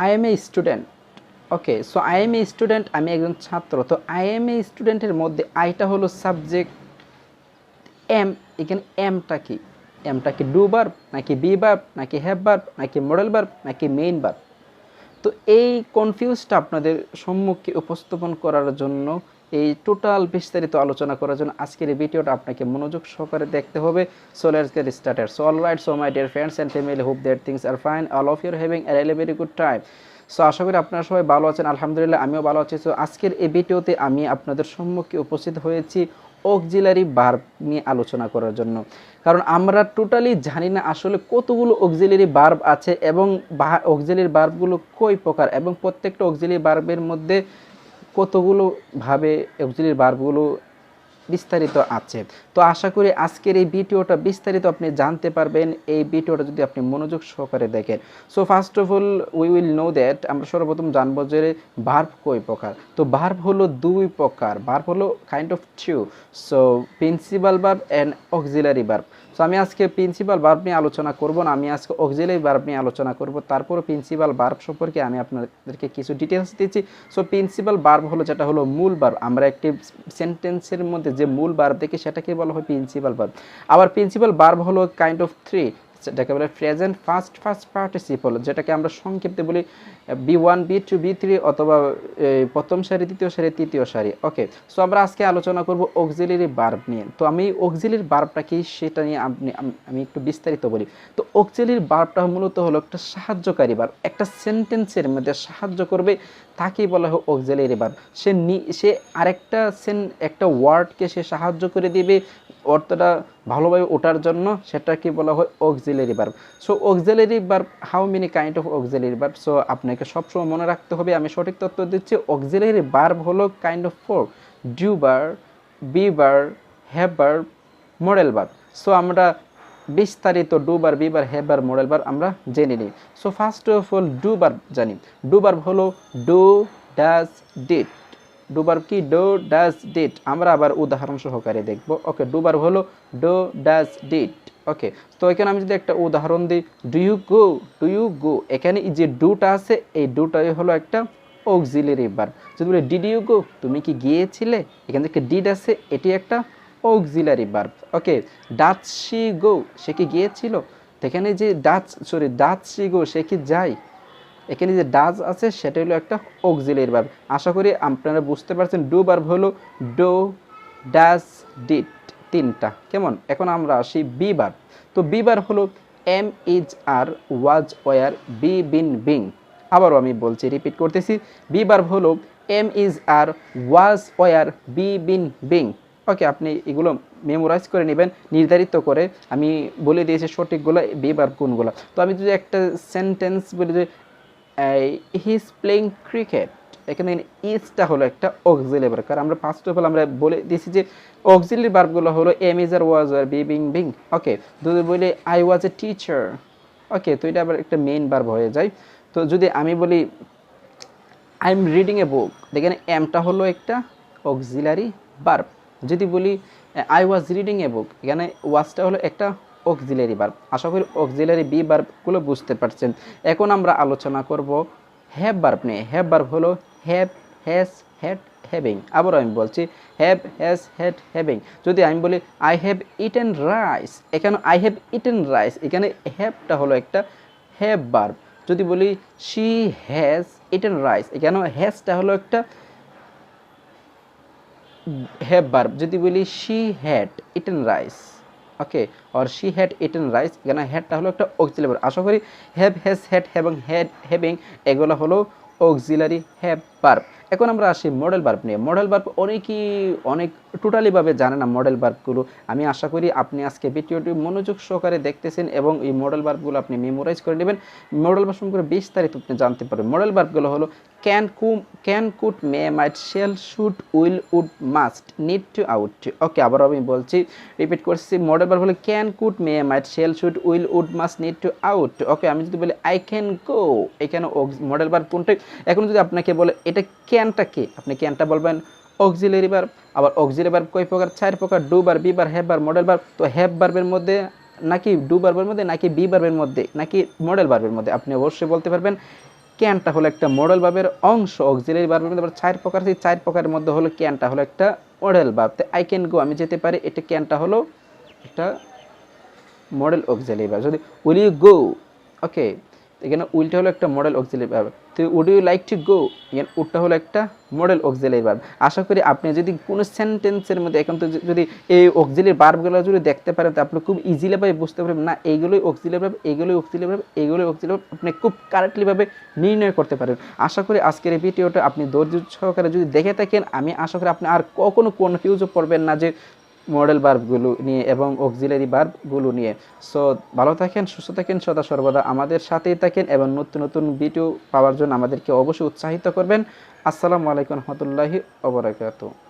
I M a student. Okay, so I M a student, আমি একজন ছাত্র। তো আই এম এ স্টুডেন্টের মধ্যে আইটা হলো সাবজেক্ট, এম, এখানে এমটা কি? এমটা কি ডু ভার্ব নাকি বি ভার্ব নাকি হ্যাভ ভার্ব নাকি মডেল ভার্ব নাকি মেইন ভার্ব? তো এই কনফিউজটা আপনাদের সম্মুখে উপস্থাপন করার জন্য, এই টোটাল বিস্তারিত আলোচনা করার জন্য আজকের এই ভিডিওটা আপনাকে মনোযোগ সহকারে দেখতে হবে। So let's get started. So alright, so my dear friends and family, hope that things are fine, all of your having a really very good time. So আশা করি আপনারা সবাই ভালো আছেন, আলহামদুলিল্লাহ আমিও ভালো আছি। সো আজকের এই ভিডিওতে আমি আপনাদের সম্মুখে উপস্থিত হয়েছি অক্সিলারি ভার্ব নিয়ে আলোচনা করার জন্য। কারণ আমরা টোটালি জানি না আসলে কতগুলো অক্সিলারি ভার্ব আছে এবং অক্সিলারি ভার্বগুলো কয় প্রকার, এবং প্রত্যেকটা অক্সিলারি ভার্বের মধ্যে কতগুলো ভাবে অক্সিলারি ভার্বগুলো বিস্তারিত আছে। তো আশা করি আজকের এই ভিডিওটা বিস্তারিত আপনি জানতে পারবেন এই ভিডিওটা যদি আপনি মনোযোগ সহকারে দেখেন। So first of all we will know that, আমরা সর্বপ্রথম জানবো যে ভার্ব কয় প্রকার। তো ভার্ব হলো দুই প্রকার, ভার্ব হলো kind of two. So principal verb and auxiliary verb. So আমি আজকে প্রিন্সিপাল ভার্ব নিয়ে আলোচনা করব না, আমি আজকে অক্সিলারি ভার্ব নিয়ে আলোচনা করব। তারপরে প্রিন্সিপাল ভার্ব সম্পর্কে আমি আপনাদেরকে কিছু ডিটেলস দিচ্ছি। সো প্রিন্সিপাল ভার্ব হলো যেটা হলো মূল ভার্ব, আমরা একটি সেন্টেন্সের মধ্যে যে মূল ভার্ব দেখি সেটাকে বলা হয় প্রিন্সিপাল ভার্ব। আবার প্রিন্সিপাল ভার্ব হলো কাইন্ড অফ থ্রি, যেটাকে বলে প্রেজেন্ট ফার্স্ট পার্টিসিপল, যেটাকে আমরা সংক্ষেপে বলি B1 B2 B3 অথবা প্রথম সারি, দ্বিতীয় সারি, তৃতীয় সারি। ওকে, সো আমরা আজকে আলোচনা করব অক্সিলারি ভার্ব নিয়ে। তো আমি অক্সিলারি ভার্বটা কি সেটা নিয়ে আমি একটু বিস্তারিত বলি। তো অক্সিলারি ভার্বটা মূলত হলো একটা সাহায্যকারী ভার্ব, একটা সেন্টেন্সের মধ্যে সাহায্য করবে, তাকেই বলা হয় অক্সিলারি ভার্ব। সে আরেকটা একটা ওয়ার্ডকে সে সাহায্য করে দিবে অর্থটা ভালোভাবে ওঠার জন্য, সেটাকে বলা হয় auxiliary verb. So auxiliary verb, how many kind of auxiliary verb? So আপনাকে সবসময় মনে রাখতে হবে, আমি সঠিক তথ্য দিচ্ছি। অক্সিলারি ভার্ব হলো kind of four: do verb, be verb, have verb, modal verb. So আমরা বিস্তারিত do verb, be verb, have verb, modal verb আমরা জেনে নিই। So first of all do verb জানি। ডু ভার্ব হলো do, does, did. Do verb কি? Do, does, did. আমরা আবার উদাহরণ সহকারে দেখব। ওকে, ডু ভার্ব হলো ডু, ডাজ, ডিড। ওকে, তো এখানে আমি যদি একটা উদাহরণ দিই, do you go, do you go, এখানে যে ডুটা আছে এই ডুটাই হলো একটা অক্সিলারি ভার্ব। যদি বলি ডিড ইউ গো, তুমি কি গিয়েছিলে, এখানে একটা ডিড আছে, এটি একটা auxiliary verb. Okay, does she go, সে কি গিয়েছিল, এখানে যে ডাজ শি গো, সে কি যায়, এখানে যে ডাজ আছে সেটা হলো একটা অক্সিলারি ভার্ব। আশা করি আপনারা বুঝতে পারছেন। ডু ভার্ব হলো ডু, ডাজ, ডিড, তিনটা। কেমন? এখন আমরা আসি বি ভার্ব। তো বি ভার্ব হলো am, is, are, was, were, be, been, being. আবারও আমি বলছি, রিপিট করতেছি, বি ভার্ব হলো am, is, are, was, were, be, been, being. Okay, আপনি এগুলো মেমোরাইজ করে নেবেন নির্ধারিত করে। আমি বলে দিয়েছি সঠিকগুলো বি ভার্ব কোনগুলো। তো আমি যদি একটা সেন্টেন্স বলি যে হি ইজ প্লেইং ক্রিকেট, এখানে ইজটা হলো একটা অক্সিলারি ভার্ব। কারণ আমরা ফার্স্ট অফ অল আমরা বলে দিয়েছি যে অক্সিলারি ভার্বগুলো হলো am, is, are, was, are, be, being, being. Okay, যদি বলি আই ওয়াজ এ টিচার, ওকে, তো এটা আবার একটা মেইন ভার্ব হয়ে যায়। তো যদি আমি বলি আই এম রিডিং এ বুক, দেখেন এমটা হলো একটা অক্সিলারি ভার্ব। যদি বলি আই ওয়াজ রিডিং এ বুক, এখানে ওয়াজটা হলো একটা অক্সিলারি ভার্ব। আশা করি অক্সিলারি বি ভার্বগুলো বুঝতে পারছেন। এখন আমরা আলোচনা করব হ্যাভ ভার্ব নিয়ে। হ্যাভ ভার্ব হলো হ্যাভ, হ্যাজ, হ্যাড, হ্যাভিং। আবারও আমি বলছি হ্যাভ, হ্যাজ, হ্যাড, হ্যাভিং। যদি আমি বলি আই হ্যাভ ইটেন রাইস, এখানে আই হ্যাভ ইটেন রাইস, এখানে হ্যাভটা হলো একটা হ্যাভ ভার্ব। যদি বলি শি হ্যাজ ইটেন রাইস, এখানে হ্যাজটা হলো একটা হ্যাভ ভার্ব। যদি বলি she had eaten rice, okay, or she had eaten rice, এখানে হ্যাডটা হলো একটা অক্সিলারি ভার্ব। আশা করি হ্যাভ, হ্যাজ, হ্যাড এবং হ্যাভিং এগুলো হলো অক্সিলারি হ্যাভ ভার্ব। এখন আমরা আসি মডেল ভার্ব নিয়ে। মডেল ভার্ব অনেক টোটালিভাবে জানে না মডেল ভার্বগুলো। আমি আশা করি আপনি আজকে ভিডিওটি মনোযোগ সহকারে দেখতেছেন এবং এই মডেল ভার্বগুলো আপনি মেমোরাইজ করে নেবেন। মডেল ভার্ব সম্পর্কে বিস্তারিত আপনি জানতে পারবেন। মডেল ভার্বগুলো হলো can, could, may, might, shall, should, will, would, must, need to, ought. Okay, আবার আমি বলছি, রিপিট করছি। মডেল ভার্ব হলো can, could, may, might, shall, should, will, would, must, need to, ought. Okay, আমি যদি বলি I can গো, এখানে modal verb কোনটা? এখন যদি আপনাকে বলে এটা ক্যানটা কি, আপনি ক্যানটা বলবেন অক্সিলারি ভার্ব। আবার অক্সিলারি ভার্ব কয় প্রকার? 4 প্রকার: do verb, be verb, have verb, model verb. তো হ্যাভ ভার্বের মধ্যে নাকি ডু ভার্বের মধ্যে নাকি বি ভার্বের মধ্যে নাকি মডেল ভার্বের মধ্যে? আপনি অবশ্যই বলতে পারবেন ক্যানটা হলো একটা মডেল ভার্বের অংশ, অক্সিলারি ভার্বের মধ্যে আবার 4 প্রকার, সেই 4 প্রকারের মধ্যে হলো ক্যানটা হলো একটা মডেল ভার্ব। তো আই ক্যান গো, আমি যেতে পারি, এটা ক্যানটা হলো একটা মডেল অক্সিলারি ভার্ব। যদি উইল ইউ গো, ওকে, এখানে উইলটা হলো একটা মডেল অক্সিলারি ভার্ব। তো would you like to go, এখানে উডটা হলো একটা মডেল অক্সিলারি ভার্ব। আশা করি আপনি যদি কোনো সেন্টেন্সের মধ্যে এখন তো যদি এই অক্সিলারি ভার্বগুলো যদি দেখতে পারেন, তো আপনি খুব ইজিলিভাবে বুঝতে পারবেন না এইগুলোই অক্সিলারি ভার্ব, এইগুলোই অক্সিলারি ভার্ব, এইগুলোই অক্সিলারি ভার্ব, আপনি খুব কারেক্টলিভাবে নির্ণয় করতে পারেন। আশা করি আজকের এই ভিডিওটা আপনি ধৈর্য সহকারে যদি দেখে থাকেন, আমি আশা করি আপনি আর কখনো কনফিউজও পড়বেন না যে মডেল ভার্বগুলো নিয়ে এবং অক্সিলারি ভার্বগুলো নিয়ে। সো ভালো থাকেন, সুস্থ থাকেন, সদা সর্বদা আমাদের সাথেই থাকেন এবং নতুন নতুন ভিডিও পাওয়ার জন্য আমাদেরকে অবশ্যই উৎসাহিত করবেন। আসসালামু আলাইকুম রহমতুল্লাহি ওয়া বারাকাতুহু।